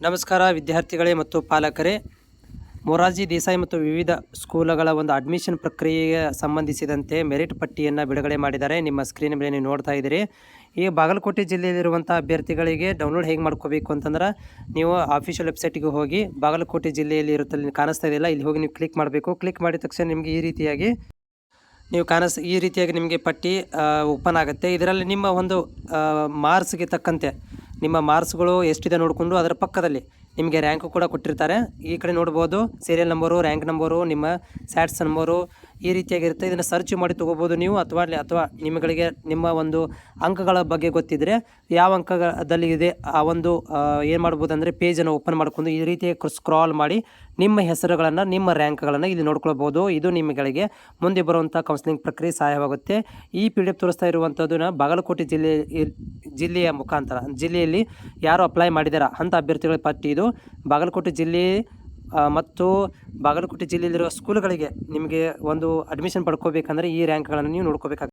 ನಮಸ್ಕಾರ ವಿದ್ಯಾರ್ಥಿಗಳೇ ಮತ್ತು ಪಾಲಕರೇ. ಮೊರಾರ್ಜಿ ದೇಸಾಯಿ ಮತ್ತು ವಿವಿಧ ಸ್ಕೂಲುಗಳ ಒಂದು ಅಡ್ಮಿಷನ್ ಪ್ರಕ್ರಿಯೆಗೆ ಸಂಬಂಧಿಸಿದಂತೆ ಮೆರಿಟ್ ಪಟ್ಟಿಯನ್ನು ಬಿಡುಗಡೆ ಮಾಡಿದ್ದಾರೆ. ನಿಮ್ಮ ಸ್ಕ್ರೀನ್ ಮೇಲೆ ನೀವು ನೋಡ್ತಾ ಇದ್ದೀರಿ. ಈ ಬಾಗಲಕೋಟೆ ಜಿಲ್ಲೆಯಲ್ಲಿರುವಂಥ ಅಭ್ಯರ್ಥಿಗಳಿಗೆ ಡೌನ್ಲೋಡ್ ಹೇಗೆ ಮಾಡ್ಕೋಬೇಕು ಅಂತಂದ್ರೆ, ನೀವು ಆಫಿಷಿಯಲ್ ವೆಬ್ಸೈಟಿಗೆ ಹೋಗಿ ಬಾಗಲಕೋಟೆ ಜಿಲ್ಲೆಯಲ್ಲಿ ಇರುತ್ತಲ್ಲಿ ಕಾಣಿಸ್ತಾ ಇದೆಯಲ್ಲ, ಇಲ್ಲಿ ಹೋಗಿ ನೀವು ಕ್ಲಿಕ್ ಮಾಡಬೇಕು. ಕ್ಲಿಕ್ ಮಾಡಿದ ತಕ್ಷಣ ನಿಮಗೆ ಈ ರೀತಿಯಾಗಿ ನಿಮಗೆ ಪಟ್ಟಿ ಓಪನ್ ಆಗುತ್ತೆ. ಇದರಲ್ಲಿ ನಿಮ್ಮ ಒಂದು ಮಾರ್ಕ್ಸ್ಗೆ ತಕ್ಕಂತೆ ನಿಮ್ಮ ಮಾರ್ಕ್ಸ್ಗಳು ಎಷ್ಟಿದೆ ನೋಡಿಕೊಂಡು ಅದರ ಪಕ್ಕದಲ್ಲಿ ನಿಮಗೆ ರ್ಯಾಂಕು ಕೂಡ ಕೊಟ್ಟಿರ್ತಾರೆ. ಈ ಕಡೆ ನೋಡ್ಬೋದು ಸೀರಿಯಲ್ ನಂಬರು, ರ್ಯಾಂಕ್ ನಂಬರು, ನಿಮ್ಮ ಸ್ಯಾಟ್ಸ್ ನಂಬರು ಈ ರೀತಿಯಾಗಿರುತ್ತೆ. ಇದನ್ನು ಸರ್ಚ್ ಮಾಡಿ ತೊಗೋಬೋದು ನೀವು, ಅಥವಾ ನಿಮಗೆ ನಿಮ್ಮ ಒಂದು ಅಂಕಗಳ ಬಗ್ಗೆ ಗೊತ್ತಿದ್ದರೆ ಯಾವ ಅಂಕದಲ್ಲಿ ಇದೆ ಆ ಒಂದು ಏನು ಮಾಡ್ಬೋದು ಅಂದರೆ ಪೇಜನ್ನು ಓಪನ್ ಮಾಡ್ಕೊಂಡು ಈ ರೀತಿಯಾಗಿ ಸ್ಕ್ರಾಲ್ ಮಾಡಿ ನಿಮ್ಮ ಹೆಸರುಗಳನ್ನು, ನಿಮ್ಮ ರ್ಯಾಂಕ್ಗಳನ್ನು ಇಲ್ಲಿ ನೋಡ್ಕೊಳ್ಬೋದು. ಇದು ನಿಮಗೆ ಮುಂದೆ ಬರುವಂಥ ಕೌನ್ಸಿಲಿಂಗ್ ಪ್ರಕ್ರಿಯೆ ಸಹಾಯವಾಗುತ್ತೆ. ಈ PDF ತೋರಿಸ್ತಾ ಇರುವಂಥದ್ದನ್ನು ಬಾಗಲಕೋಟೆ ಜಿಲ್ಲೆಯ ಮುಖಾಂತರ ಜಿಲ್ಲೆಯಲ್ಲಿ ಯಾರು ಅಪ್ಲೈ ಮಾಡಿದಾರ ಅಂಥ ಅಭ್ಯರ್ಥಿಗಳ ಪಟ್ಟಿ ಇದು. ಬಾಗಲಕೋಟೆ ಜಿಲ್ಲೆ ಮತ್ತು ಬಾಗಲಕೋಟೆ ಜಿಲ್ಲೆಯಲ್ಲಿರುವ ಸ್ಕೂಲ್ಗಳಿಗೆ ನಿಮಗೆ ಒಂದು ಅಡ್ಮಿಷನ್ ಪಡ್ಕೋಬೇಕಂದ್ರೆ ಈ ರ್ಯಾಂಕ್ಗಳನ್ನು ನೀವು ನೋಡ್ಕೋಬೇಕಾಗ್ತದೆ.